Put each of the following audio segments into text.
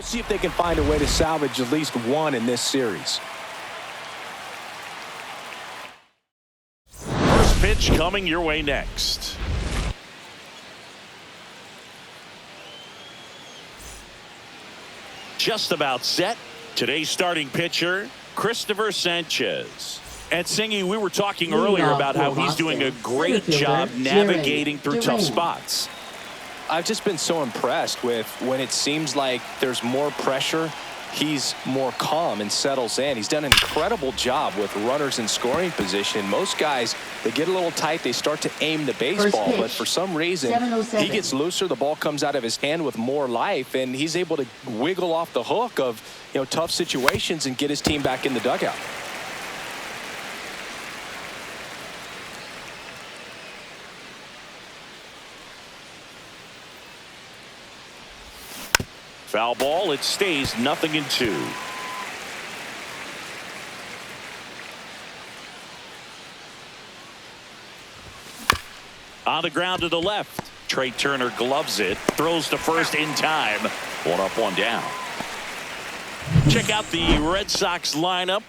We'll see if they can find a way to salvage at least one in this series. First pitch coming your way next. Just about set. Today's starting pitcher, Christopher Sanchez. And Singy, we were talking earlier about how he's doing a great job navigating through tough spots. I've just been so impressed with when it seems like there's more pressure, he's more calm and settles in. He's done an incredible job with runners in scoring position. Most guys, they get a little tight, they start to aim the baseball, but for some reason, he gets looser, the ball comes out of his hand with more life, and he's able to wiggle off the hook of, tough situations and get his team back in the dugout. Foul ball, it stays 0-2. On the ground to the left. Trey Turner gloves it, throws to first in time. 1 up, 1 down. Check out the Red Sox lineup.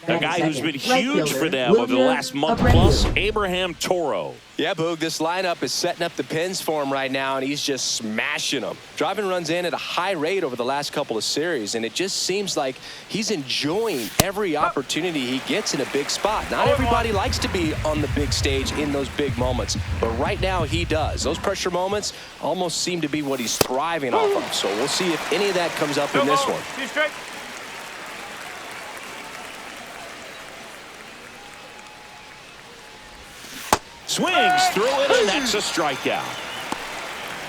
A guy who's been huge for them over the last month plus, Abraham Toro. Yeah, Boog, this lineup is setting up the pins for him right now, and he's just smashing them. Driving runs in at a high rate over the last couple of series, and it just seems like he's enjoying every opportunity he gets in a big spot. Not everybody likes to be on the big stage in those big moments, but right now he does. Those pressure moments almost seem to be what he's thriving off of, so we'll see if any of that comes up in this one. Swings through it, and that's a strikeout.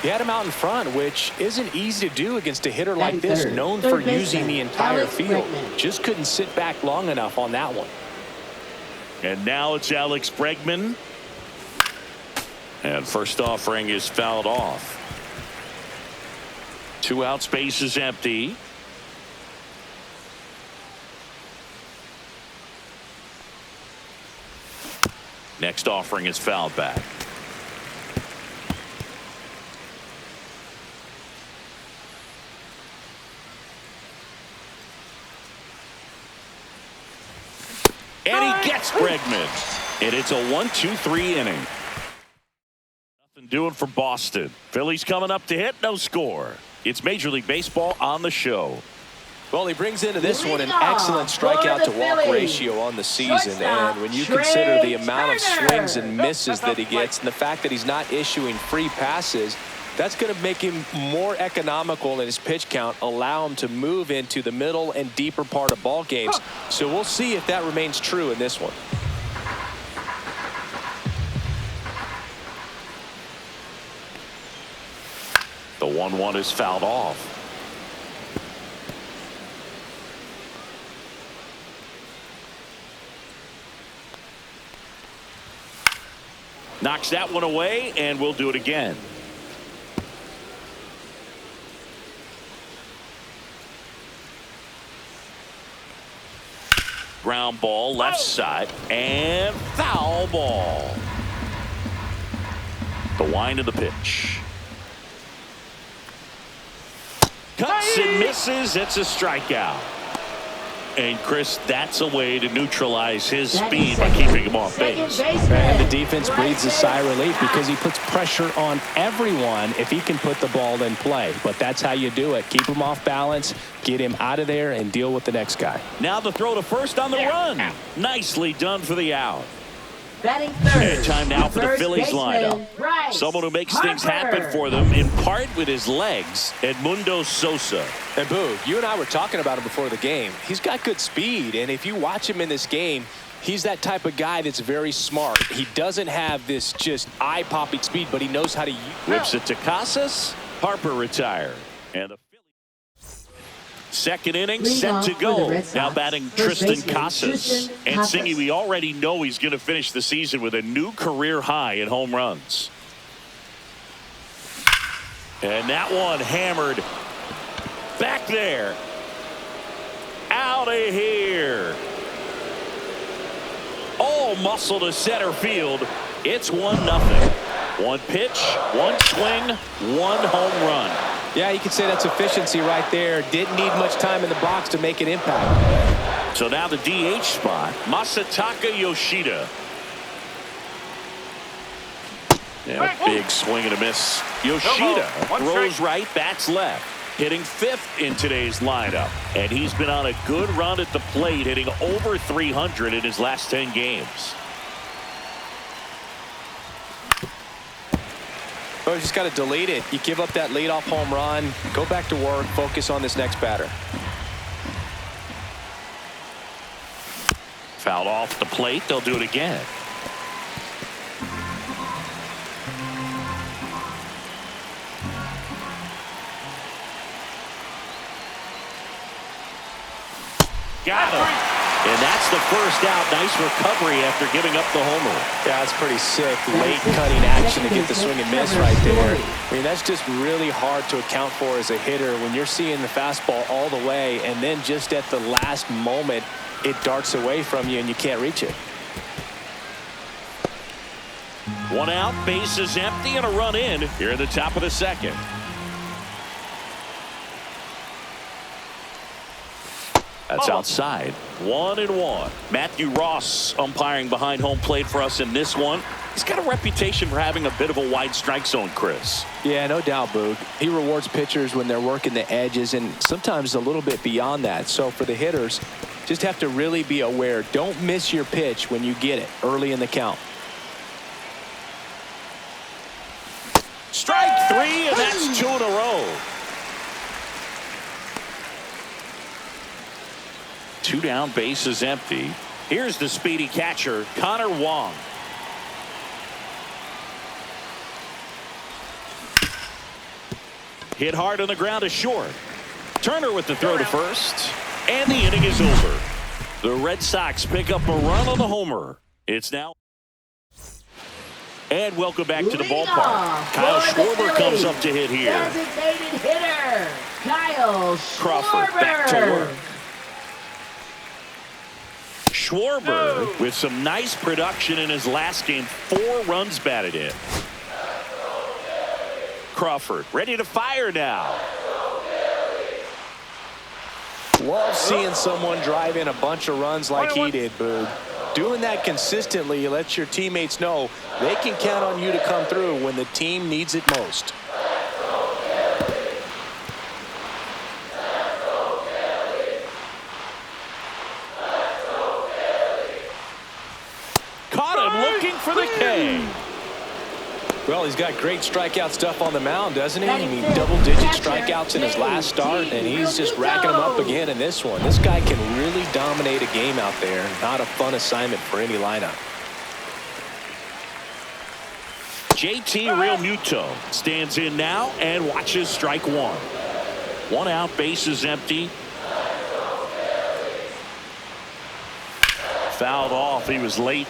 He had him out in front, which isn't easy to do against a hitter like this, known for using the entire field. Just couldn't sit back long enough on that one. And now it's Alex Bregman. And first offering is fouled off. 2 out, space is empty. Next offering is fouled back. And he gets Bregman. And it's a 1-2-3 inning. Nothing doing for Boston. Phillies coming up to hit, no score. It's Major League Baseball on the show. Well, he brings into this one an excellent strikeout to walk ratio on the season, and when you consider the amount of swings and misses that he gets and the fact that he's not issuing free passes, that's going to make him more economical in his pitch count, allow him to move into the middle and deeper part of ball games. So we'll see if that remains true in this one. The 1-1 is fouled off. Knocks that one away, and we'll do it again. Ground ball, left side, and foul ball. The wind of the pitch. Cuts and misses. It's a strikeout. And Chris, that's a way to neutralize his speed by keeping him off base. And the defense breathes a sigh of relief because he puts pressure on everyone if he can put the ball in play. But that's how you do it. Keep him off balance, get him out of there, and deal with the next guy. Now the throw to first on the run. Nicely done for the out. Batting third. And time now for the Phillies lineup. Someone who makes things happen for them, in part with his legs, Edmundo Sosa. And Boo, you and I were talking about him before the game. He's got good speed, and if you watch him in this game, he's that type of guy that's very smart. He doesn't have this just eye-popping speed, but he knows how to use it. Whips it to Casas. Harper retired. And the second inning set to go. Now batting Tristan Casas. And Singy, we already know he's going to finish the season with a new career high in home runs. And that one hammered back there. Out of here. All muscle to center field. It's 1-0. One pitch, one swing, one home run. Yeah, you could say that's efficiency right there. Didn't need much time in the box to make an impact. So now the DH spot, Masataka Yoshida. Yeah, big swing and a miss. Yoshida throws right, bats left. Hitting 5th in today's lineup. And he's been on a good run at the plate, hitting over 300 in his last 10 games. Well, you just got to delete it. You give up that leadoff home run, go back to work, focus on this next batter. Fouled off the plate. They'll do it again. Got him. And that's the first out. Nice recovery after giving up the homer. Yeah, that's pretty sick. Late cutting action to get the swing and miss right there. I mean, that's just really hard to account for as a hitter when you're seeing the fastball all the way and then just at the last moment it darts away from you and you can't reach it. 1 out, bases empty, and a run in here at the top of the 2nd. That's outside. 1-1. Matthew Ross umpiring behind home plate for us in this one. He's got a reputation for having a bit of a wide strike zone, Chris. Yeah, no doubt, Boog. He rewards pitchers when they're working the edges and sometimes a little bit beyond that. So for the hitters, just have to really be aware. Don't miss your pitch when you get it early in the count. Strike 3, and that's 2 in a row. 2 down, bases empty. Here's the speedy catcher, Connor Wong. Hit hard on the ground to short. Turner with the throw to first. And the inning is over. The Red Sox pick up a run on the homer. It's now. And welcome back to the ballpark. Kyle Schwarber comes up to hit here. Designated hitter, Kyle Crawford back to work. Schwarber with some nice production in his last game. 4 runs batted in. Crawford ready to fire now. Love seeing someone drive in a bunch of runs like he did, Boog. Doing that consistently lets your teammates know they can count on you to come through when the team needs it most. Caught him looking for the K. Well, he's got great strikeout stuff on the mound, doesn't he? I mean, double-digit strikeouts in his last start, and he's just racking them up again in this one. This guy can really dominate a game out there. Not a fun assignment for any lineup. JT Realmuto stands in now and watches strike 1. 1 out, bases empty. Fouled off. He was late.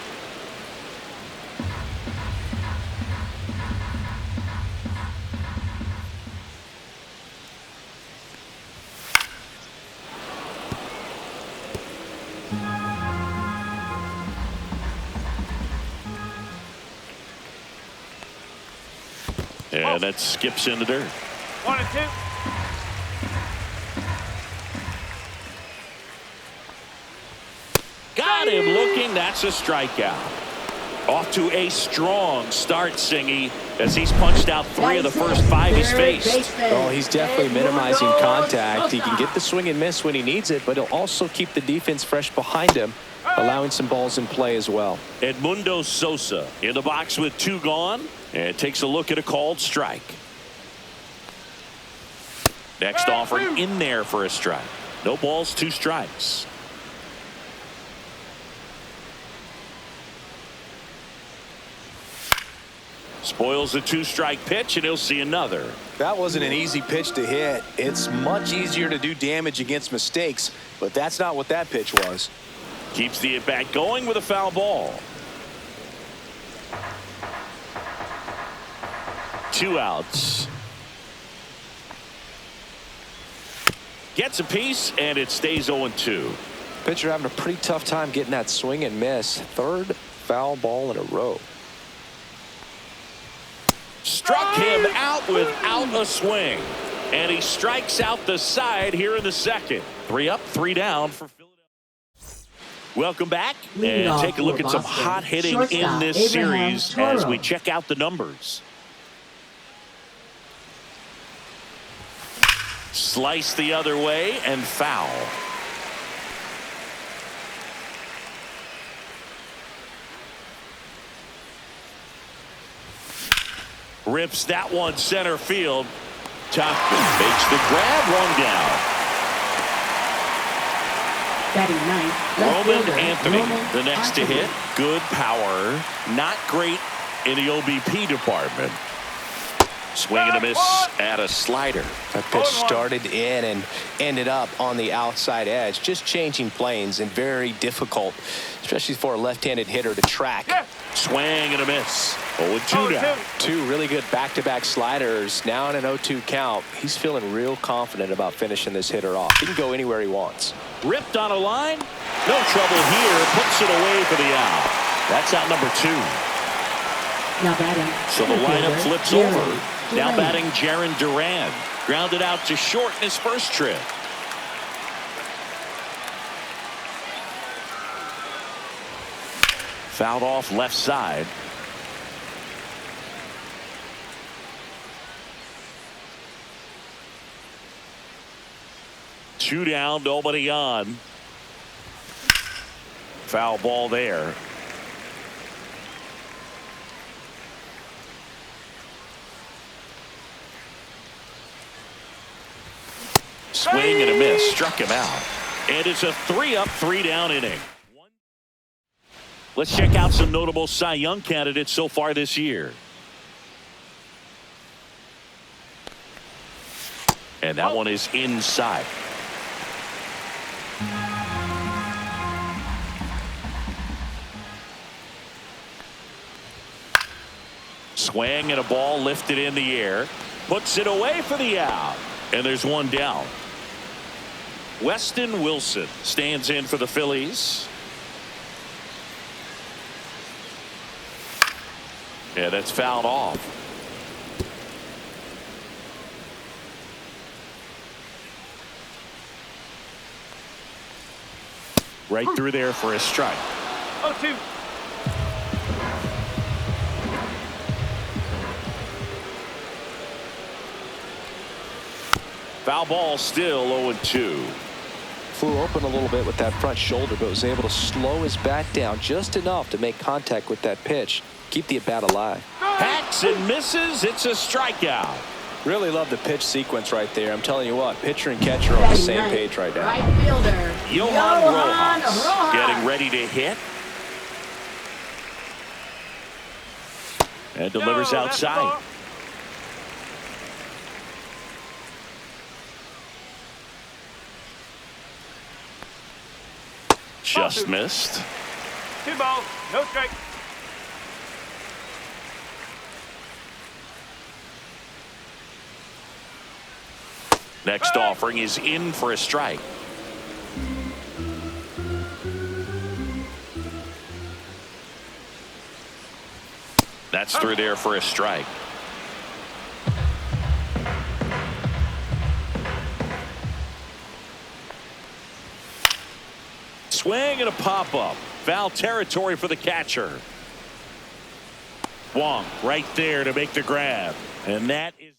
And that skips into dirt. 1 and 2. Got him looking. That's a strikeout. Off to a strong start, Singy, as he's punched out 3 of the first 5 he's faced. Oh, he's definitely minimizing contact. He can get the swing and miss when he needs it, but he'll also keep the defense fresh behind him, allowing some balls in play as well. Edmundo Sosa in the box with 2 gone, and takes a look at a called strike. Next offering in there for a strike. No balls, 2 strikes. Spoils a 2-strike pitch, and he'll see another. That wasn't an easy pitch to hit. It's much easier to do damage against mistakes, but that's not what that pitch was. Keeps the at-bat going with a foul ball. 2 outs. Gets a piece, and it stays 0-2. Pitcher having a pretty tough time getting that swing and miss. 3rd foul ball in a row. Struck him out without a swing. And he strikes out the side here in the second. 3 up, 3 down for Philadelphia. Welcome back and take a look at some hot hitting in this series as we check out the numbers. Slice the other way and foul. Rips that one center field. Topman makes the grab, 1 down. Roman Anthony, the next to hit. Good power. Not great in the OBP department. Swing and a miss at a slider. That pitch started in and ended up on the outside edge. Just changing planes and very difficult, especially for a left-handed hitter to track. Swing and a miss. 0-2 down. 2 really good back-to-back sliders. Now in an 0-2 count. He's feeling real confident about finishing this hitter off. He can go anywhere he wants. Ripped on a line. No trouble here. Puts it away for the out. That's out number 2. Now batting. So the lineup flips over. Now batting Jarren Duran. Grounded out to short in his first trip. Fouled off left side. Two down, nobody on. Foul ball there. Swing and a miss. Struck him out. And it's a 3 up, 3 down inning. Let's check out some notable Cy Young candidates so far this year. And that one is inside. Swing and a ball lifted in the air. Puts it away for the out. And there's 1 down. Weston Wilson stands in for the Phillies. Yeah, that's fouled off. Right through there for a strike. 0-2. Foul ball, still 0-2. Flew open a little bit with that front shoulder, but was able to slow his bat down just enough to make contact with that pitch. Keep the at bat alive. Hacks and misses. It's a strikeout. Really love the pitch sequence right there. I'm telling you what, pitcher and catcher are on the same page right now. Right fielder. Johan Rojas getting ready to hit. And delivers outside. Just missed. 2 balls, no strike. Next offering is in for a strike. That's through there for a strike. Swing and a pop-up. Foul territory for the catcher. Wong right there to make the grab. And that is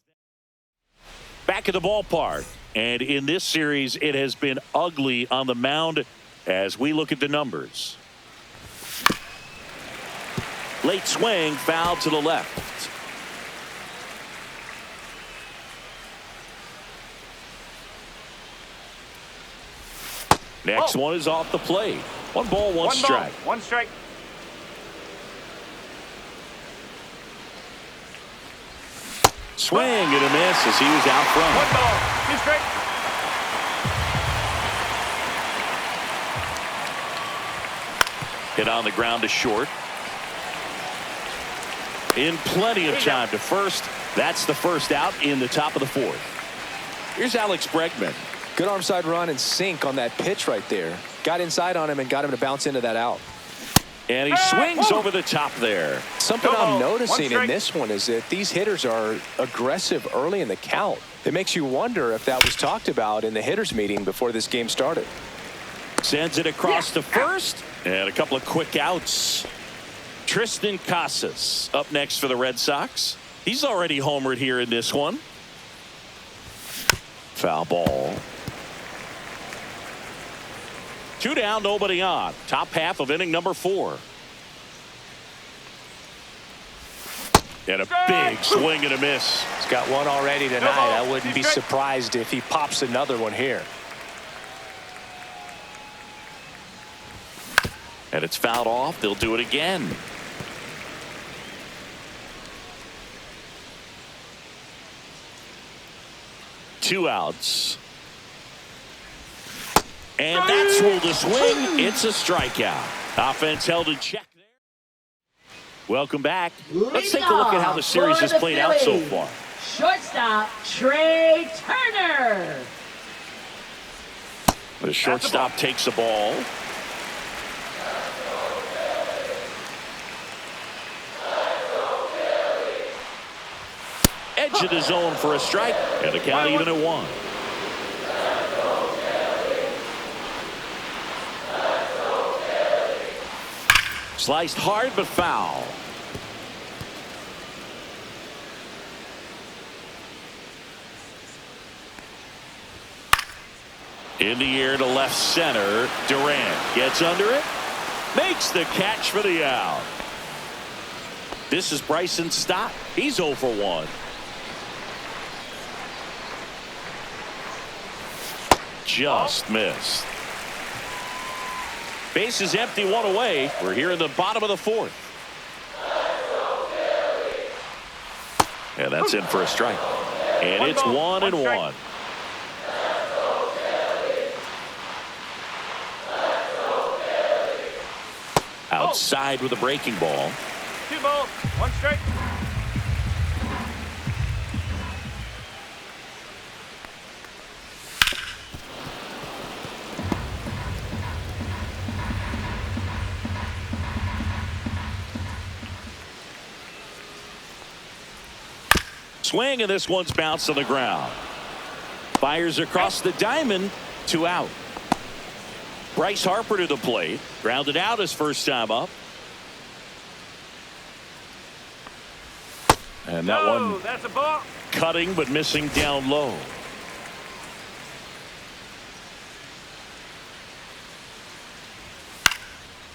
back at the ballpark. And in this series, it has been ugly on the mound as we look at the numbers. Late swing, foul to the left. Next one is off the plate. 1 ball, 1 strike. 1 strike. Swing and a miss as he was out front. 1 ball, 2 strike. Hit on the ground to short. In plenty of time to first. That's the first out in the top of the 4th. Here's Alex Bregman. Good arm side run and sink on that pitch right there. Got inside on him and got him to bounce into that out. And he swings over the top there. Something I'm noticing in this one is that these hitters are aggressive early in the count. It makes you wonder if that was talked about in the hitters meeting before this game started. Sends it across to first. And a couple of quick outs. Tristan Casas up next for the Red Sox. He's already homered here in this one. Foul ball. 2 down, nobody on. Top half of inning number 4. And a big swing and a miss. He's got one already tonight. I wouldn't be surprised if he pops another one here. And it's fouled off. They'll do it again. Two outs. And that's ruled a swing. It's a strikeout. Offense held in check there. Welcome back. Let's take a look at how the series has played out so far. Shortstop, Trey Turner. The shortstop takes the ball. Edge of the zone for a strike. And the count even at 1. Sliced hard but foul. In the air to left center. Durant gets under it. Makes the catch for the out. This is Bryson Stott. He's 0 for 1. Just missed. Base is empty, 1 away. We're here in the bottom of the 4th. And that's in for a strike. And it's 1-1. Outside with a breaking ball. 2 balls, 1 strike. Swing, and this one's bounced on the ground. Fires across the diamond. 2 out. Bryce Harper to the plate. Grounded out his first time up. And that one that's a ball. Cutting but missing down low.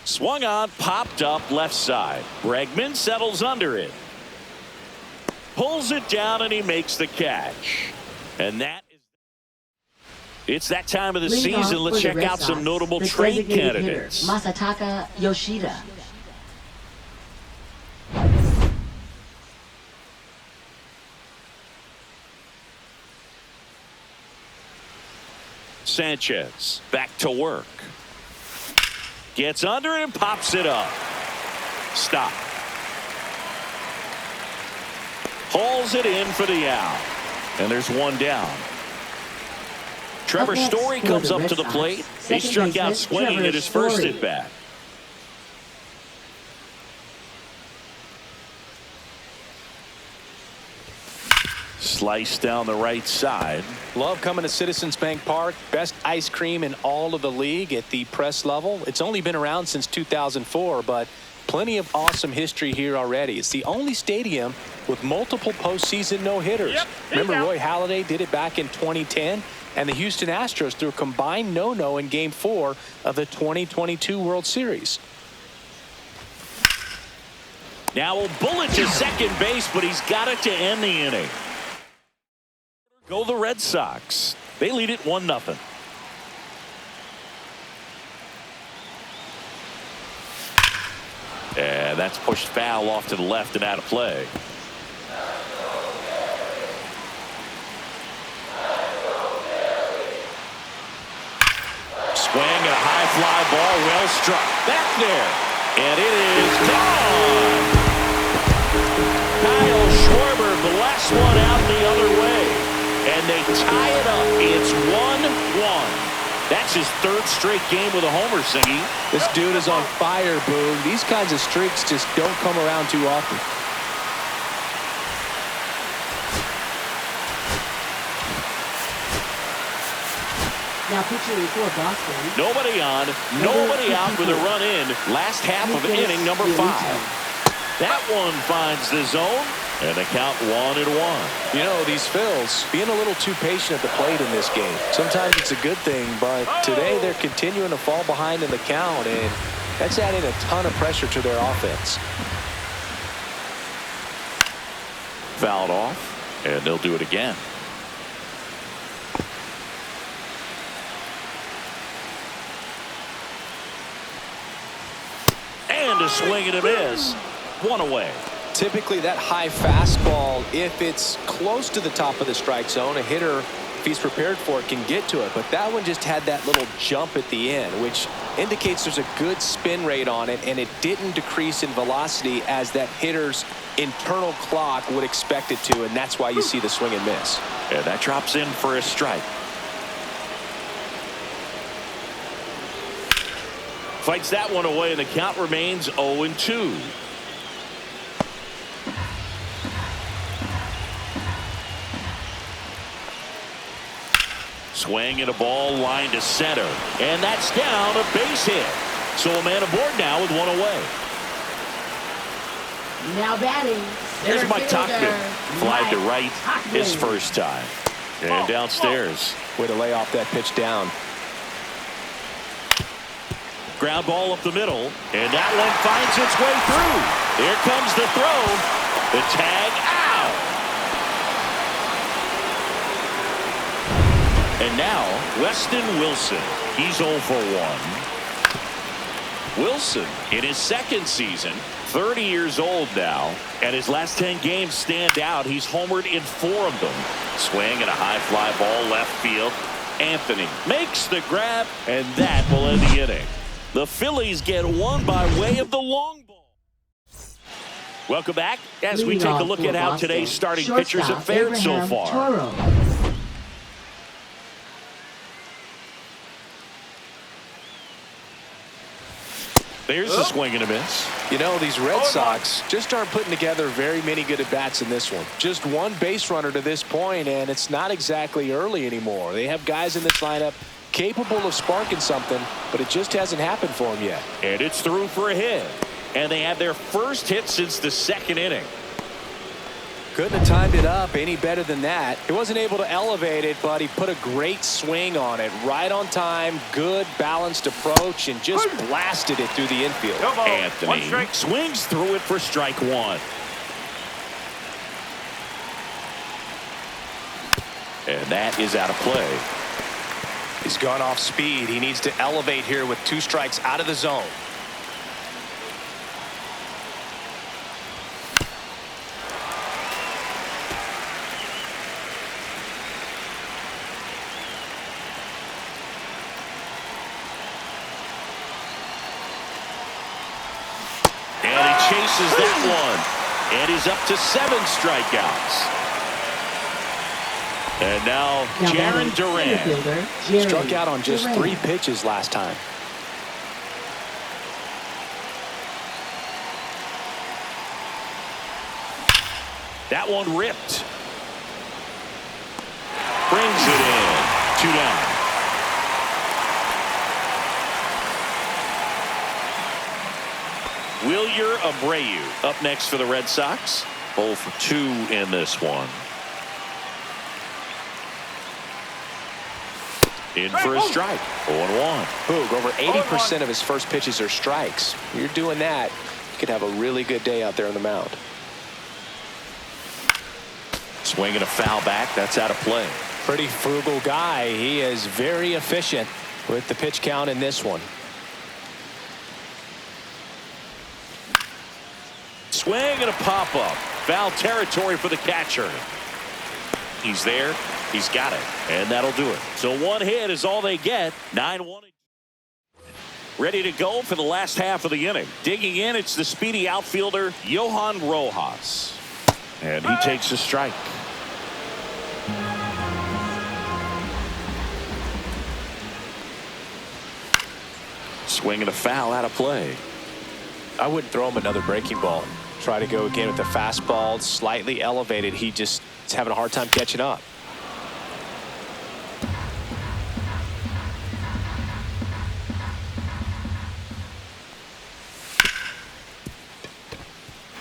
Swung on, popped up left side. Bregman settles under it. Pulls it down, and he makes the catch. And that is, it's that time of the season. Let's check out some notable trade candidates. Masataka Yoshida. Sanchez back to work. Gets under it and pops it up. Stop. Hauls it in for the out. And there's 1 down. Trevor Story comes up to the plate. He struck out swinging at his first at bat. Sliced down the right side. Love coming to Citizens Bank Park. Best ice cream in all of the league at the press level. It's only been around since 2004, but plenty of awesome history here already. It's the only stadium with multiple postseason no-hitters. Remember Roy Halladay did it back in 2010, and the Houston Astros threw a combined no-no in Game 4 of the 2022 World Series. Now a bullet to second base, but he's got it to end the inning. Go the Red Sox. They lead it 1-0. And that's pushed foul off to the left and out of play. Swing and a high fly ball, well struck. Back there. And it is gone. Kyle Schwarber blasts one out the other way. And they tie it up. It's 1-1. That's his third straight game with a homer, Singy. This dude is on fire, Boog. These kinds of streaks just don't come around too often. Now pitching for Boston. Nobody on, nobody out with a run in. Last half of inning number 5. That one finds the zone, and the count 1-1. You know, these Phils being a little too patient at the plate in this game. Sometimes it's a good thing, but today they're continuing to fall behind in the count, and that's adding a ton of pressure to their offense. Fouled off, and they'll do it again. And a swing and a miss. 1 away. Typically that high fastball, if it's close to the top of the strike zone, a hitter, if he's prepared for it, can get to it. But that one just had that little jump at the end, which indicates there's a good spin rate on it, and it didn't decrease in velocity as that hitter's internal clock would expect it to, and that's why you see the swing and miss. And that drops in for a strike. Fights that one away, and the count remains 0-2. Swing and a ball lined to center. And that's down, a base hit. So a man aboard now with 1 away. Now batting. Here's Mike Tauchman. Flied to right Tauchman. his first time. And downstairs. Way to lay off that pitch down. Ground ball up the middle. And that one finds its way through. Here comes the throw. The tag out. And now, Weston Wilson. He's 0 for 1. Wilson, in his second season, 30 years old now, and his last 10 games stand out. He's homered in 4 of them. Swing and a high fly ball left field. Anthony makes the grab, and that will end the inning. The Phillies get one by way of the long ball. Welcome back as we take a look at how today's starting pitchers have fared so far. Toro. There's a swing and a miss. You know, these Red Sox just aren't putting together very many good at-bats in this one. Just one base runner to this point, and it's not exactly early anymore. They have guys in this lineup capable of sparking something, but it just hasn't happened for them yet. And it's through for a hit. And they have their first hit since the second inning. Couldn't have timed it up any better than that. He wasn't able to elevate it, but he put a great swing on it. Right on time, good balanced approach, and just blasted it through the infield. Anthony swings through it for strike 1. And that is out of play. He's gone off speed. He needs to elevate here with 2 strikes out of the zone. Chases that one, and he's up to 7 strikeouts. And now Jaron Duran struck out on just 3 pitches last time. That one ripped. Brings it in. 2 down. Wilyer Abreu up next for the Red Sox. 0 for 2 in this one. In for a strike. 0-1. Boog, over 80% of his first pitches are strikes. You're doing that, you could have a really good day out there on the mound. Swinging a foul back. That's out of play. Pretty frugal guy. He is very efficient with the pitch count in this one. Swing and a pop-up. Foul territory for the catcher. He's there. He's got it. And that'll do it. So 1 hit is all they get. 9-1. Ready to go for the last half of the inning. Digging in, it's the speedy outfielder, Johan Rojas. And he takes a strike. Swing and a foul out of play. I wouldn't throw him another breaking ball. Try to go again with the fastball, slightly elevated. He just is having a hard time catching up.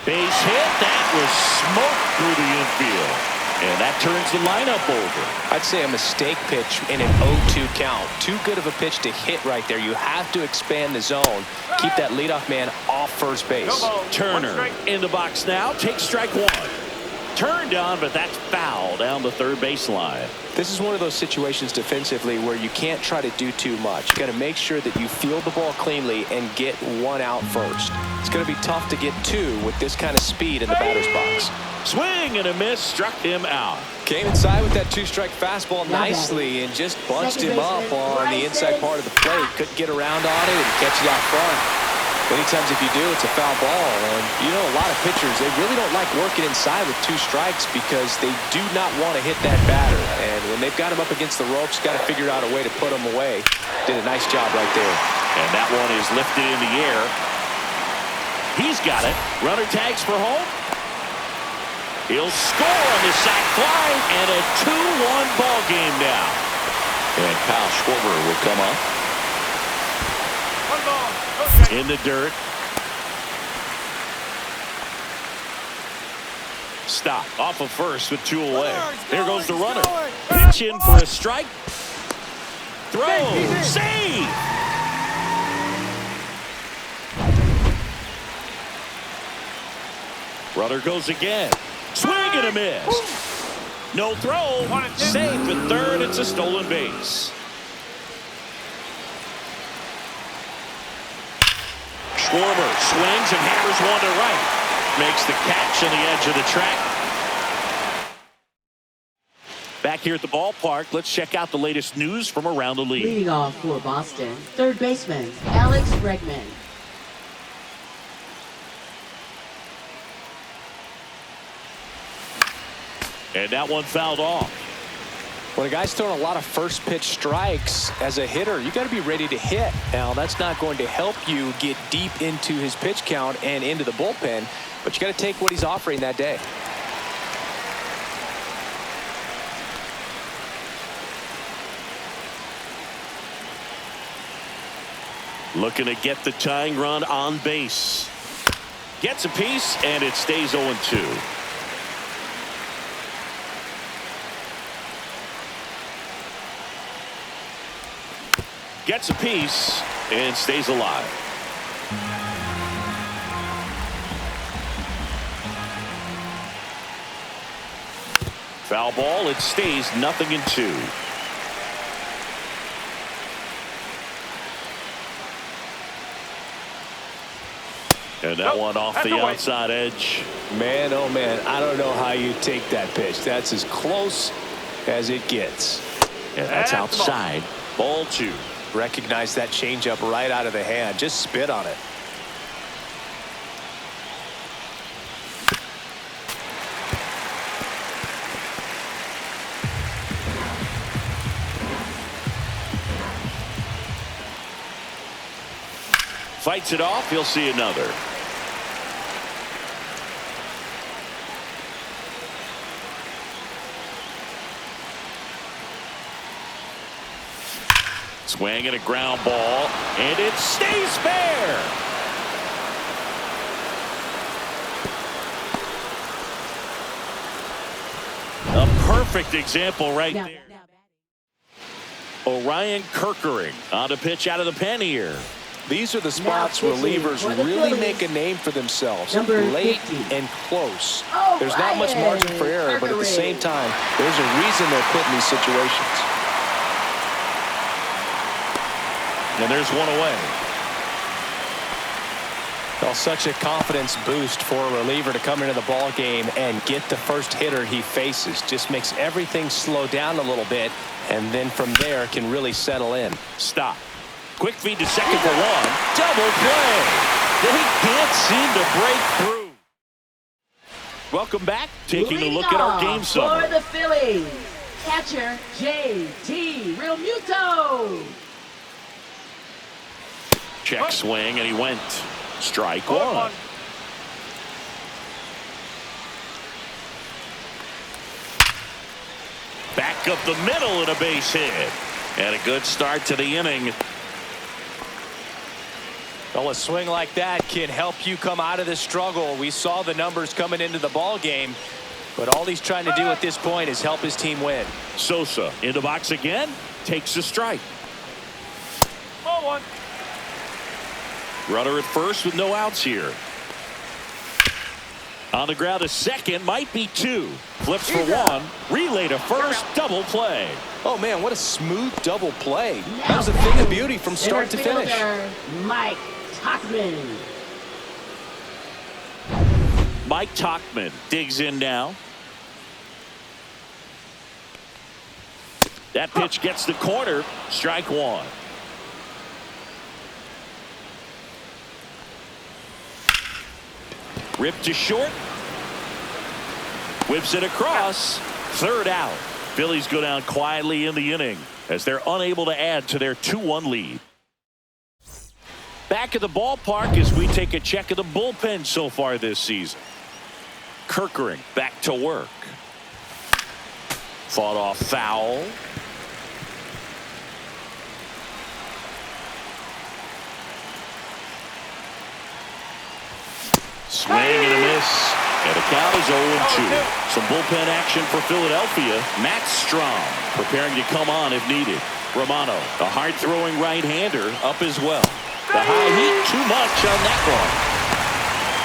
Base hit. That was smoked through the infield. And that turns the lineup over. I'd say a mistake pitch in an 0-2 count. Too good of a pitch to hit right there. You have to expand the zone. Keep that leadoff man off first base. Turner in the box now. Takes strike one. Turned on, but that's foul down the third baseline. This is one of those situations defensively where you can't try to do too much. You got to make sure that you field the ball cleanly and get one out first. It's going to be tough to get two with this kind of speed in the batter's box. Swing and a miss, struck him out. Came inside with that two-strike fastball nicely and just bunched him up on the inside part of the plate. Couldn't get around on it and catch it out front. Many times if you do, it's a foul ball. And you know, a lot of pitchers, they really don't like working inside with two strikes because they do not want to hit that batter. And when they've got him up against the ropes, got to figure out a way to put him away. Did a nice job right there. And that one is lifted in the air. He's got it. Runner tags for home. He'll score on the sac fly, and a 2-1 ball game now. And Kyle Schwarber will come up. 1 ball. Okay. In the dirt. Stop off of first with 2 away. There goes the runner. Pitch in for a strike. Throw. Save. Runner goes again. Swing and a miss. No throw. Safe at third. It's a stolen base. Schwarber swings and hammers one to right. Makes the catch on the edge of the track. Back here at the ballpark, let's check out the latest news from around the league. Leading off for Boston, third baseman Alex Bregman. And that one fouled off. When a guy's throwing a lot of first pitch strikes as a hitter, you got to be ready to hit. Now, that's not going to help you get deep into his pitch count and into the bullpen, but you got to take what he's offering that day. Looking to get the tying run on base. Gets a piece, and it stays 0-2. Gets a piece and stays alive. Foul ball. It stays 0-2. And that one off the outside edge. Man, oh man, I don't know how you take that pitch. That's as close as it gets. And that's outside. Ball 2. Recognize that changeup right out of the hand. Just spit on it. Fights it off. He'll see another. Swing and a ground ball, and it stays fair. A perfect example right there. Orion Kerkering on the pitch out of the pen here. These are the spots relievers really make a name for themselves. Late and close. There's not much margin for error, but at the same time, there's a reason they're put in these situations. And there's one away. Well, such a confidence boost for a reliever to come into the ball game and get the first hitter he faces. Just makes everything slow down a little bit, and then from there can really settle in. Stop. Quick feed to second for one. Double play. They can't seem to break through. Welcome back. Taking a look at our game summary. For the Phillies, catcher J.T. Realmuto. Check swing, and he went strike one. Back up the middle and a base hit. And a good start to the inning. Well, a swing like that can help you come out of the struggle. We saw the numbers coming into the ball game, but all he's trying to do at this point is help his team win. Sosa in the box again, takes a strike. Ball one. Runner at first with no outs here. On the ground to second, might be two. Flips for one. Relay to first, double play. Oh, man, what a smooth double play. That was a thing of beauty from start to finish. Mike Tauchman. Mike Tauchman digs in now. That pitch gets the corner. Strike one. Ripped to short. Whips it across. Third out. Phillies go down quietly in the inning as they're unable to add to their 2-1 lead. Back at the ballpark as we take a check of the bullpen so far this season. Kerkering back to work. Fought off foul. Swing and a miss. And the count is 0-2. Some bullpen action for Philadelphia. Max Strom preparing to come on if needed. Romano, the hard-throwing right-hander, up as well. The high heat, too much on that one.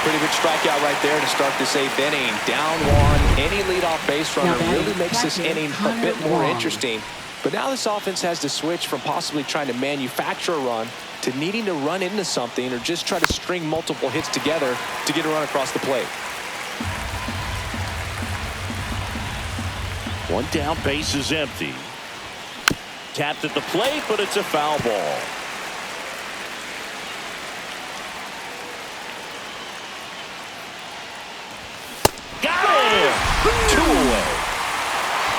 Pretty good strikeout right there to start this 8th inning. Down one. Any leadoff base runner really makes this inning a bit more interesting. But now this offense has to switch from possibly trying to manufacture a run to needing to run into something or just try to string multiple hits together to get a run across the plate. One down, base is empty. Tapped at the plate, but it's a foul ball. Got him! 2 away.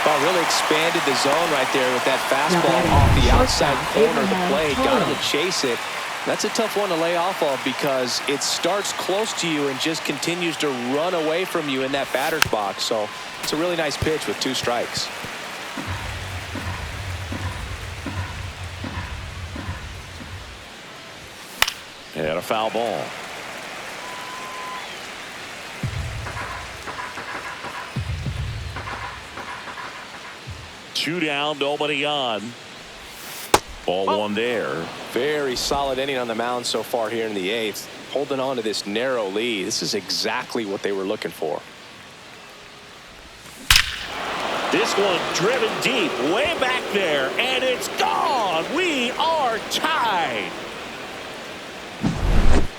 Well, really expanded the zone right there with that fastball off the outside corner of the plate. Got him to chase it. That's a tough one to lay off of because it starts close to you and just continues to run away from you in that batter's box. So it's a really nice pitch with 2 strikes. And a foul ball. Two down, nobody on. Ball one there. Very solid inning on the mound so far here in the 8th. Holding on to this narrow lead. This is exactly what they were looking for. This one driven deep, way back there, and it's gone. We are tied.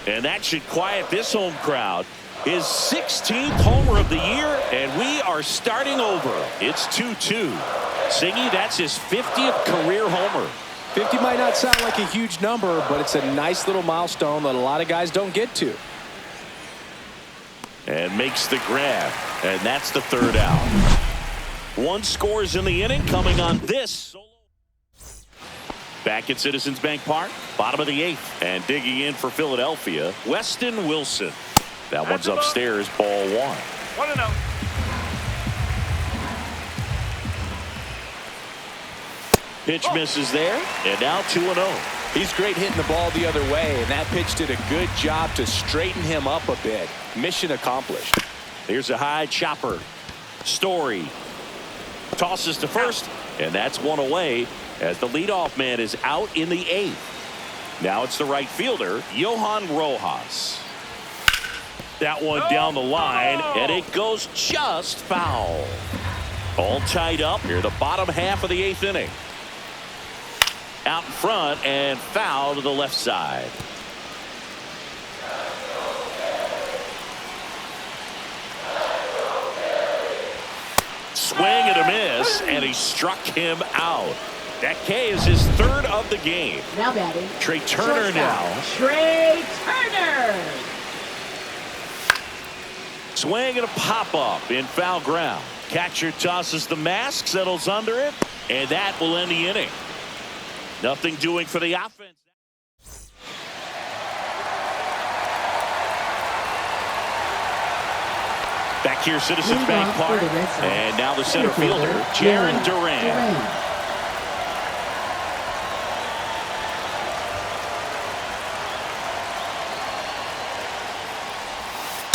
And that should quiet this home crowd. His 16th homer of the year, and we are starting over. It's 2-2. Singy, that's his 50th career homer. 50 might not sound like a huge number, but it's a nice little milestone that a lot of guys don't get to. And makes the grab, and that's the 3rd out. 1 scores in the inning coming on this. Back at Citizens Bank Park, bottom of the 8th, and digging in for Philadelphia, Weston Wilson. That one's upstairs, ball 1. 1-0. Pitch misses there, and now 2-0. He's great hitting the ball the other way, and that pitch did a good job to straighten him up a bit. Mission accomplished. Here's a high chopper. Story tosses to first, and that's 1 away as the leadoff man is out in the 8th. Now it's the right fielder, Johan Rojas. That one down the line, and it goes just foul. All tied up here, the bottom half of the 8th inning. Out in front and foul to the left side. Swing and a miss, and he struck him out. That K is his 3rd of the game. Now batting. Trey Turner now. Trey Turner. Swing and a pop-up in foul ground. Catcher tosses the mask, settles under it, and that will end the inning. Nothing doing for the offense. Back here, Citizens Leading Bank off for Park. the Red Sox, And now the center fielder, Jarren Jarren Duran.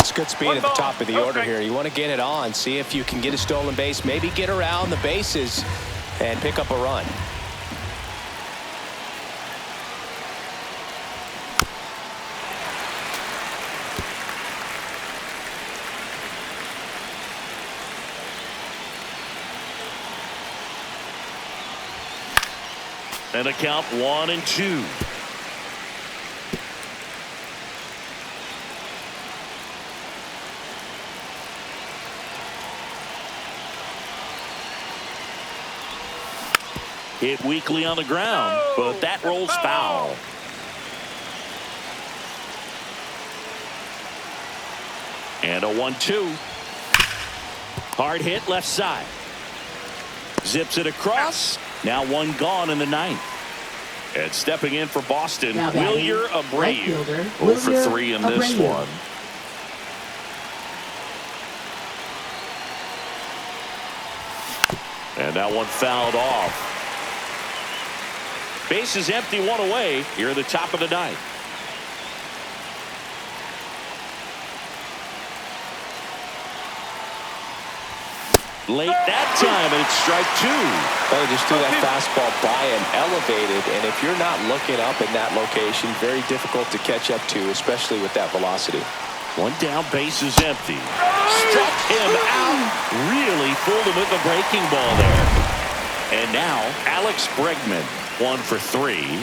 It's good speed at the top of the order here. You want to get it on, see if you can get a stolen base, maybe get around the bases and pick up a run. And a count 1-2. Hit weakly on the ground, but that rolls foul. And a 1-2. Hard hit left side. Zips it across. Now one gone in the ninth. And stepping in for Boston, Wilyer Abreu. 0 for 3 in this one. And that one fouled off. Base is empty, one away here at the top of the ninth. Late that time, and it's strike 2. Well, they just threw that fastball by and elevated, and if you're not looking up in that location, very difficult to catch up to, especially with that velocity. One down, base is empty. Struck him out. Really fooled him with the breaking ball there. And now Alex Bregman, 1 for 3.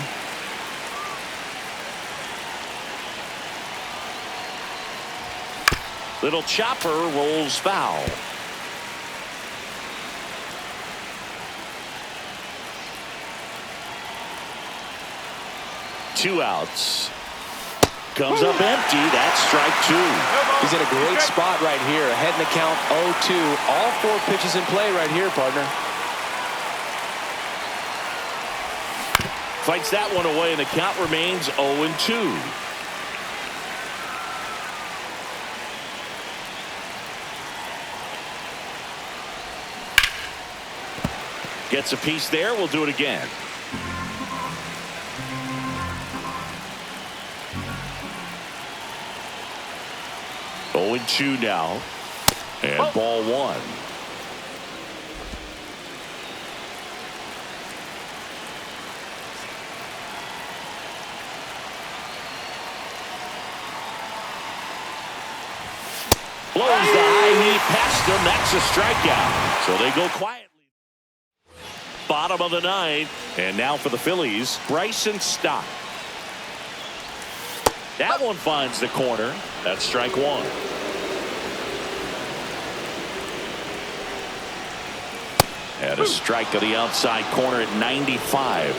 Little chopper rolls foul. Two outs. Comes up empty. That's strike 2. He's in a great spot right here. Ahead in the count 0-2. All 4 pitches in play right here, partner. Fights that one away, and the count remains 0-2. Gets a piece there. We'll do it again. Oh, 0-2 now. And ball 1. Blows the high knee past him. That's a strikeout. So they go quietly. Bottom of the ninth. And now for the Phillies, Bryson Stott. That one finds the corner. That's strike 1. And a strike to the outside corner at 95.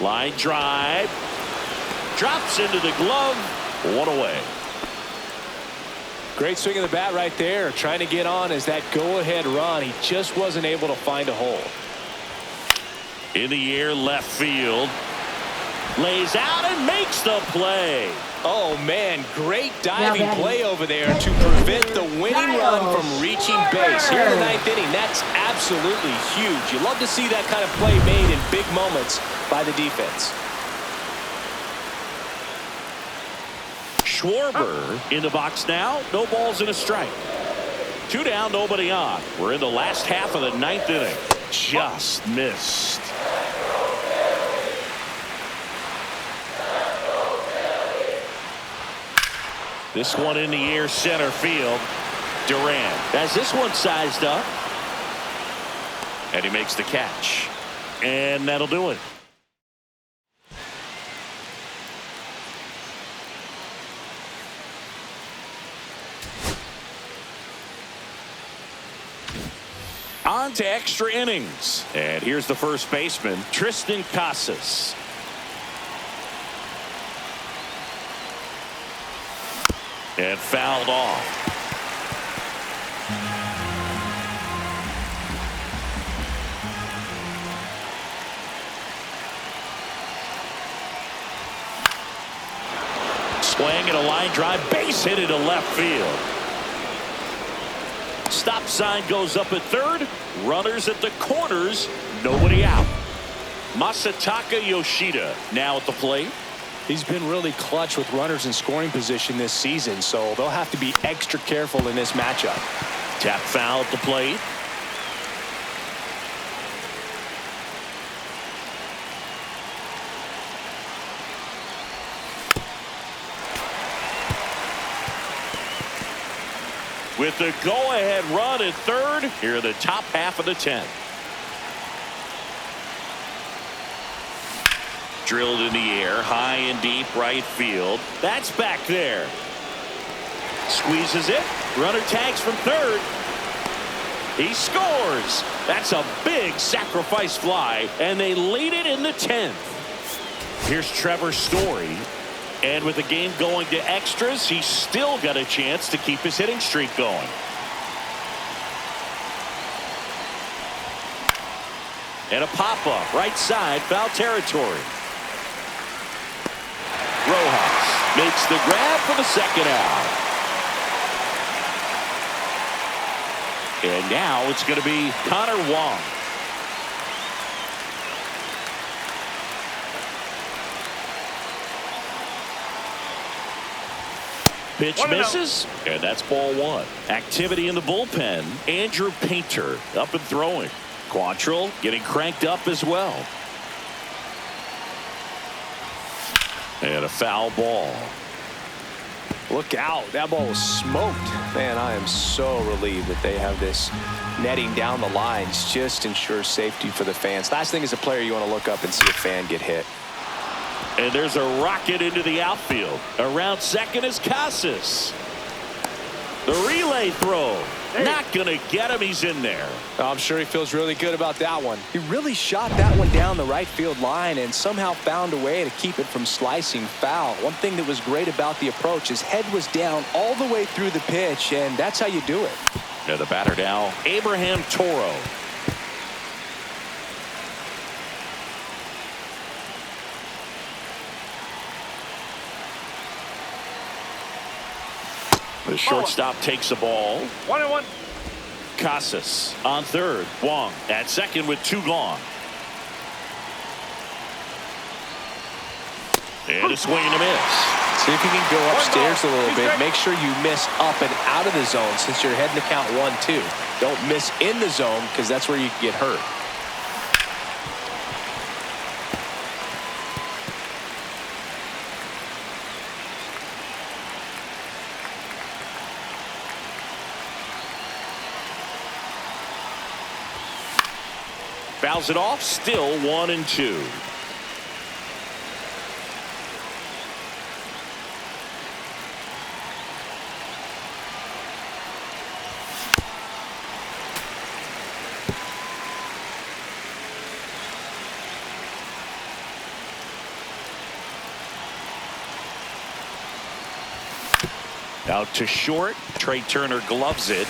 Line drive. Drops into the glove. 1 away. Great swing of the bat right there. Trying to get on as that go-ahead run. He just wasn't able to find a hole. In the air, left field. Lays out and makes the play. Oh, man, great diving play over there to prevent the winning run from reaching base. Here in the ninth inning, that's absolutely huge. You love to see that kind of play made in big moments by the defense. Schwarber in the box now. No balls and a strike. 2 down, nobody on. We're in the last half of the ninth inning. Just missed. This one in the air, center field. Duran has this one sized up. And he makes the catch. And that'll do it. On to extra innings. And here's the first baseman, Tristan Casas. And fouled off. swing and a line drive, base hit into left field. Stop sign goes up at third. Runners at the corners, nobody out. Masataka Yoshida now at the plate. He's been really clutch with runners in scoring position this season, so they'll have to be extra careful in this matchup. Tap foul at the plate. With the go-ahead run at third, here are the top half of the 10th. Drilled in the air, high and deep right field. That's back there. Squeezes it. Runner tags from third. He scores. That's a big sacrifice fly, and they lead it in the 10th. Here's Trevor Story. And with the game going to extras, he's still got a chance to keep his hitting streak going. And a pop-up right side, foul territory. Rojas makes the grab for the second out. And now it's going to be Connor Wong. Pitch misses, and that's ball one. Activity in the bullpen. Andrew Painter up and throwing. Quantrill getting cranked up as well. And a foul ball. Look out. That ball was smoked. Man, I am so relieved that they have this netting down the lines. Just ensures safety for the fans. Last thing as a player, you want to look up and see a fan get hit. And there's a rocket into the outfield. Around second is Casas. The relay throw. Not going to get him. He's in there. I'm sure he feels really good about that one. He really shot that one down the right field line and somehow found a way to keep it from slicing foul. One thing that was great about the approach, his head was down all the way through the pitch, and that's how you do it. Now the batter now, Abraham Toro. The shortstop takes the ball. 1-1. Casas on third. Wong at second with two gone. And a swing and a miss. See if you can go upstairs a little bit. Make sure you miss up and out of the zone since you're heading to count 1-2. Don't miss in the zone because that's where you can get hurt. Fouls it off, still 1-2. Out to short. Trey Turner gloves it.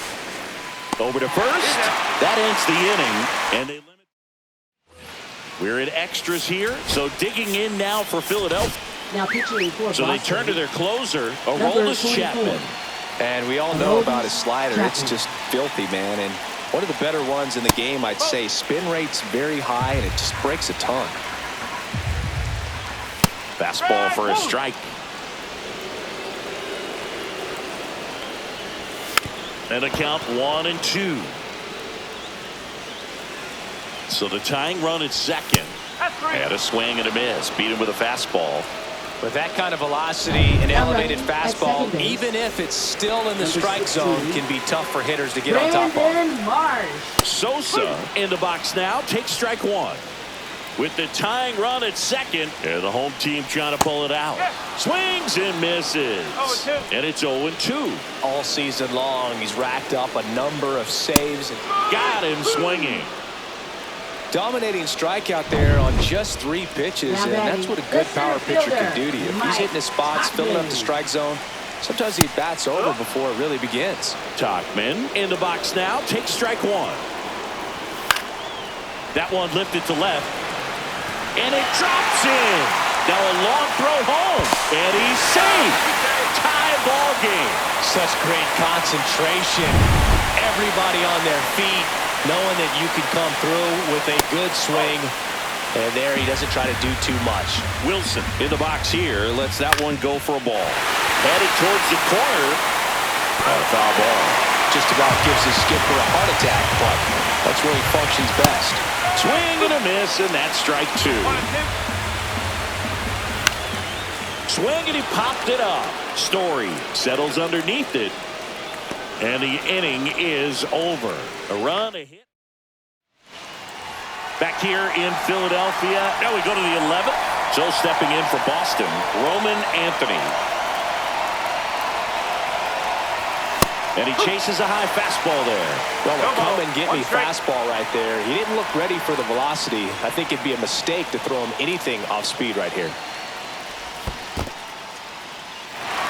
Over to first. That ends the inning, and they limit. We're in extras here, so digging in now for Philadelphia. Now pitching for So Boston. they turn to their closer, Number Aroldis 24. Chapman. And we all know about his slider. It's just filthy, man. And one of the better ones in the game, I'd say. Spin rate's very high, and it just breaks a ton. Fastball for a strike. And a count 1-2. So the tying run at second. Had a swing and a miss. Beat him with a fastball. With that kind of velocity and elevated fastball, even if it's still in the strike zone, can be tough for hitters to get on top of. Brandon Marsh. Sosa in the box now. Takes strike one. With the tying run at second, and the home team trying to pull it out. Swings and misses. 0-2. And it's 0-2. All season long, he's racked up a number of saves. Got him swinging. Dominating strikeout there on just 3 pitches, and that's what a good power pitcher can do to you. If he's hitting his spots, filling up the strike zone, sometimes he bats over before it really begins. Tachman in the box now. Takes strike one. That one lifted to left. And it drops in. Now a long throw home, and he's safe. Tie ball game. Such great concentration. Everybody on their feet, knowing that you can come through with a good swing. And there he doesn't try to do too much. Wilson in the box here. Lets that one go for a ball. Headed towards the corner. A foul ball. Just about gives his skipper a heart attack, but that's where he functions best. Swing and a miss, and that's strike two. Swing, and he popped it up. Story settles underneath it. And the inning is over. A run, a hit. Back here in Philadelphia. Now we go to the 11th. So stepping in for Boston, Roman Anthony. And he chases a high fastball there. Well, come and get me fastball right there. He didn't look ready for the velocity. I think it'd be a mistake to throw him anything off speed right here.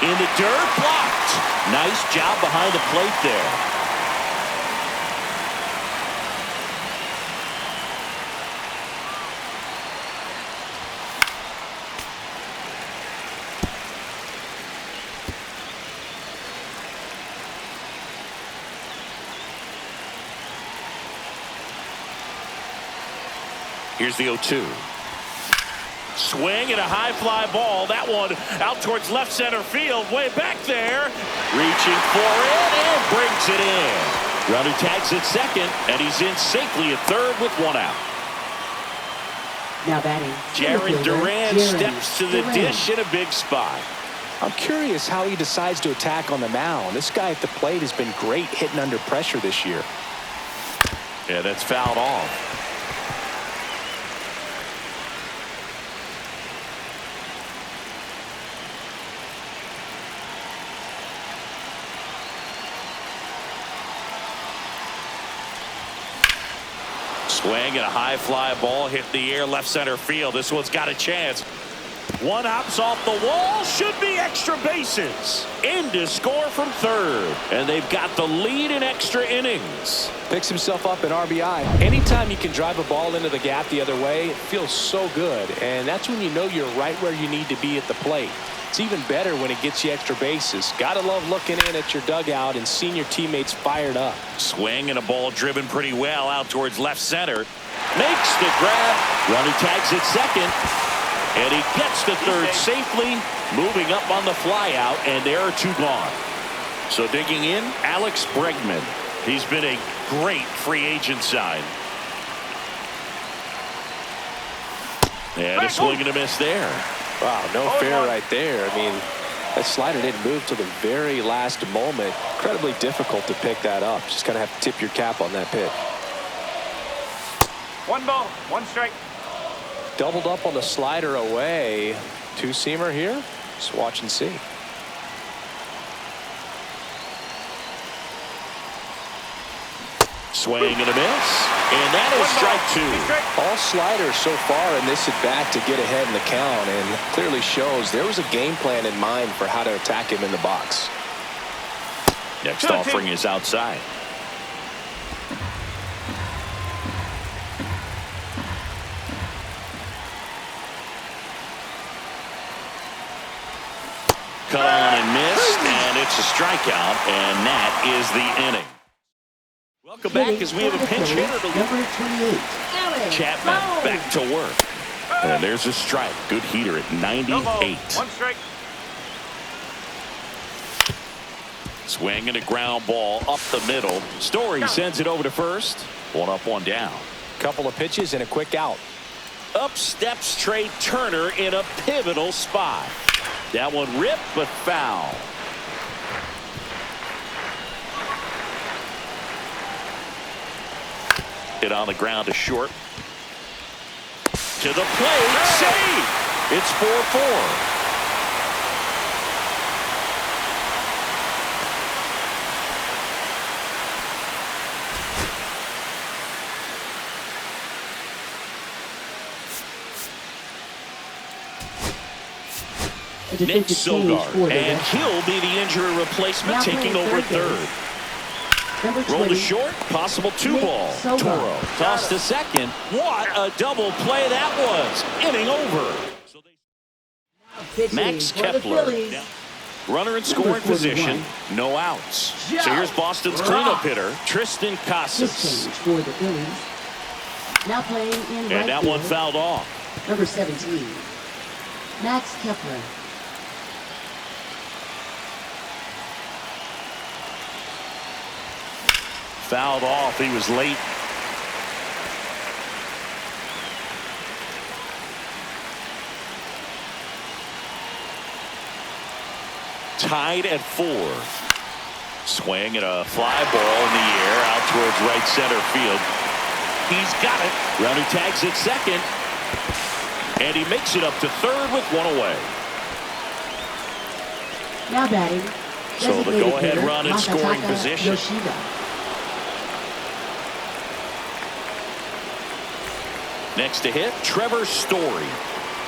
In the dirt, blocked. Nice job behind the plate there. Here's the 0-2. Swing and a high fly ball. That one out towards left center field. Way back there. Reaching for it and brings it in. Runner tags at second, and he's in safely at third with one out. Now batting. Jared Duran steps to the Duran. dish in a big spot. I'm curious how he decides to attack on the mound. This guy at the plate has been great hitting under pressure this year. Yeah, that's fouled off. Swing and a high fly ball hit the air left center field. This one's got a chance. One hops off the wall. Should be extra bases. In to score from third. And they've got the lead in extra innings. Picks himself up an RBI. Anytime you can drive a ball into the gap the other way, it feels so good. And that's when you know you're right where you need to be at the plate. It's even better when it gets you extra bases. Gotta love looking in at your dugout and seeing your teammates fired up. Swing and a ball driven pretty well out towards left center. Makes the grab. Runner tags at second. And he gets to third safely. Moving up on the fly out. And there are two gone. So digging in, Alex Bregman. He's been a great free agent sign. And a swing and a miss there. Wow, no fair right there. I mean, that slider didn't move till the very last moment. Incredibly difficult to pick that up. Just kind of have to tip your cap on that pitch. 1 ball, 1 strike. Doubled up on the slider away. Two-seamer here. Just watch and see. Swing and a miss. And that is strike two. All sliders so far in this at-bat to get ahead in the count, and clearly shows there was a game plan in mind for how to attack him in the box. Next offering is outside. Cut on and missed, and it's a strikeout, and that is the inning. Welcome back as we have a pinch hitter to Number 28, Alex Chapman back to work. And there's a strike. Good heater at 98. 1 strike. Swing and a ground ball up the middle. Story sends it over to first. 1 up, 1 down. Couple of pitches and a quick out. Up steps Trey Turner in a pivotal spot. That one ripped but foul. Hit on the ground to short. To the plate. Save. It's 4-4. Nick Sogard, and he'll be the injury replacement, taking over third. Roll to short, possible 2-ball. Toro tossed to second. What a double play that was. Inning over. Max for the Kepler. Phillies. Yeah. Runner in scoring position, no outs. So here's Boston's cleanup hitter, Tristan This Casas. change for the Phillies. Now playing in right And that one field, fouled off. number 17, Max Kepler. Fouled off. He was late. Tied at 4. Swing and a fly ball in the air out towards right center field. He's got it. Runner tags at second. And he makes it up to third with one away. Now batting. So the designated go-ahead hitter, run in scoring Masataka position. Yoshida. Next to hit, Trevor Story.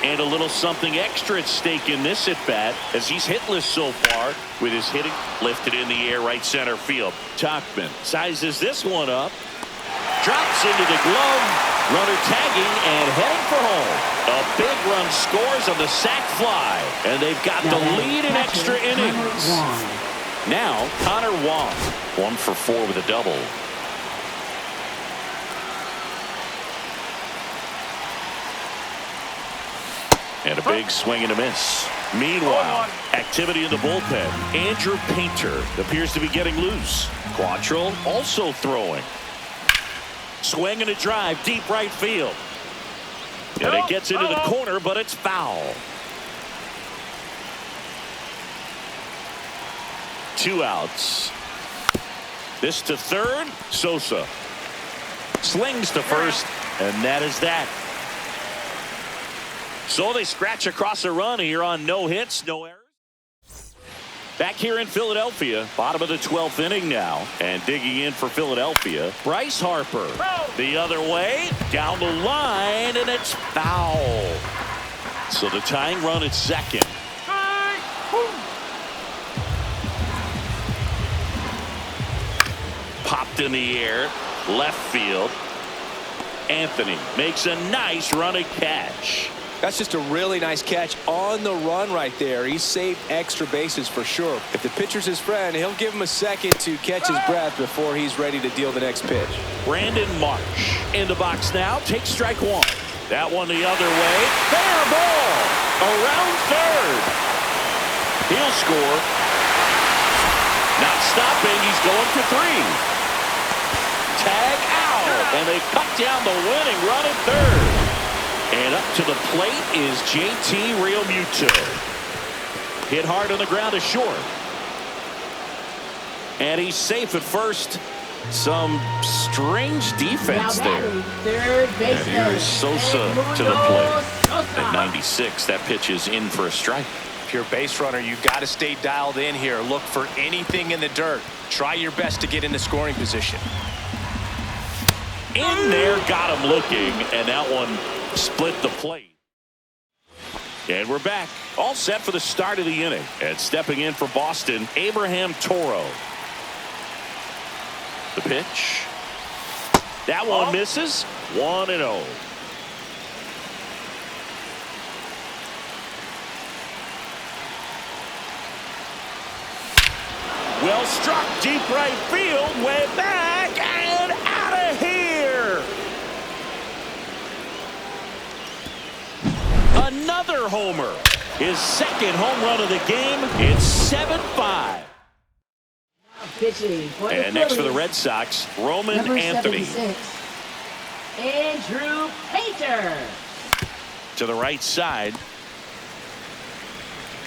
And a little something extra at stake in this at-bat as he's hitless so far with his hitting lifted in the air right center field. Tachman sizes this one up. Drops into the glove. Runner tagging and heading for home. A big run scores on the sac fly. And they've got the lead in extra innings. Now, Connor Wong. 1 for 4 with a double. And a big swing and a miss. Meanwhile, activity in the bullpen. Andrew Painter appears to be getting loose. Quattrell also throwing. Swing and a drive deep right field. And it gets into the corner, but it's foul. 2 outs. This to third. Sosa slings to first, and that is that. So they scratch across a run here on no hits, no errors. Back here in Philadelphia, bottom of the 12th inning now, and digging in for Philadelphia, Bryce Harper. The other way, down the line, and it's foul. So the tying run at second. Popped in the air, left field. Anthony makes a nice running catch. That's just a really nice catch on the run right there. He saved extra bases for sure. If the pitcher's his friend, he'll give him a second to catch his breath before he's ready to deal the next pitch. Brandon Marsh in the box now. Takes strike 1. That one the other way. Fair ball. Around third. He'll score. Not stopping. He's going for 3. Tag out. And they cut down the winning run at third. And up to the plate is JT Realmuto. Hit hard on the ground to short. And he's safe at first. Some strange defense there. And here's Sosa to the plate. At 96, that pitch is in for a strike. If you're a base runner, you've got to stay dialed in here. Look for anything in the dirt. Try your best to get in the scoring position. In there, got him looking, and that one split the plate. And we're back. All set for the start of the inning. And stepping in for Boston, Abraham Toro. The pitch. That one misses. 1-0. Well struck deep right field, way back and out of here. Another homer. His second home run of the game. It's 7-5. And next for the Red Sox, Roman number Anthony. 76, Andrew Painter. To the right side.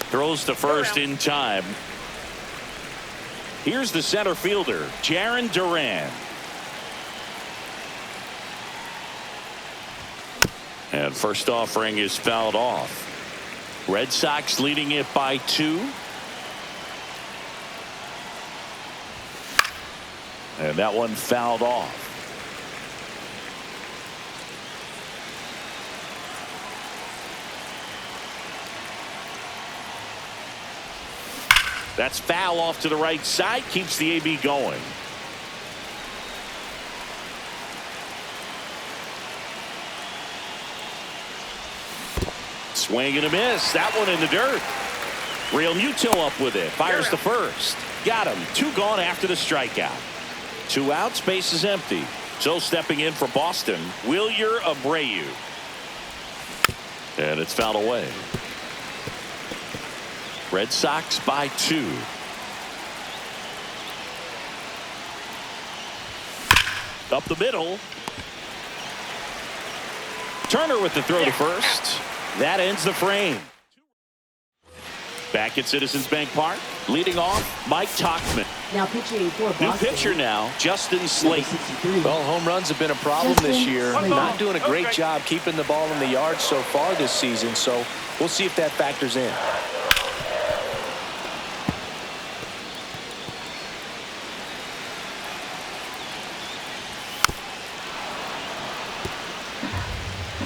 Throws to first in time. Here's the center fielder, Jarren Duran. And first offering is fouled off. Red Sox leading it by 2. And that one fouled off. That's foul off to the right side. Keeps the AB going. Swing and a miss. That one in the dirt. Real Muto up with it. Fires the first. Got him. 2 gone after the strikeout. 2 outs. Base is empty. So stepping in for Boston, Wilyer Abreu. And it's fouled away. Red Sox by 2. Up the middle. Turner with the throw to first. That ends the frame. Back at Citizens Bank Park, leading off, Mike Tauchman. Now pitching for Boston. New pitcher now, Justin Slate. Well, home runs have been a problem this year. Not doing a great job keeping the ball in the yard so far this season, so we'll see if that factors in.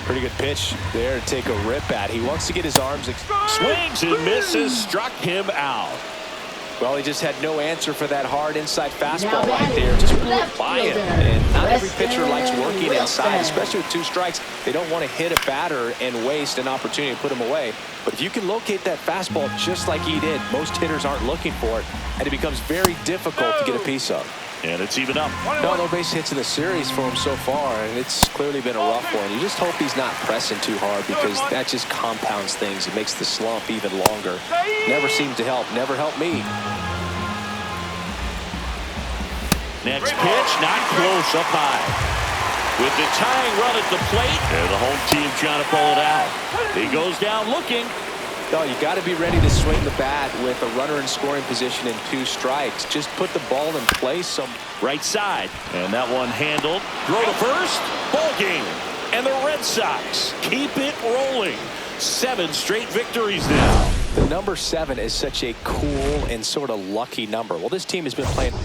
Pretty good pitch there to take a rip at. He wants to get his arms. Swings and misses, struck him out. Well, he just had no answer for that hard inside fastball right there. Just blew it by him. And not every pitcher likes working inside, especially with 2 strikes. They don't want to hit a batter and waste an opportunity to put him away. But if you can locate that fastball just like he did, most hitters aren't looking for it, and it becomes very difficult to get a piece of. And it's even up. No base hits in the series for him so far, and it's clearly been a rough one. You just hope he's not pressing too hard, because that just compounds things. It makes the slump even longer. Never seemed to help. Never helped me. Next pitch, not close, up high. With the tying run at the plate, and the home team trying to pull it out. He goes down looking. No, you got to be ready to swing the bat with a runner in scoring position and 2 strikes. Just put the ball in place. Right side, and that one handled. Throw to first, ball game. And the Red Sox keep it rolling. 7 straight victories now. The number 7 is such a cool and sort of lucky number. Well, this team has been playing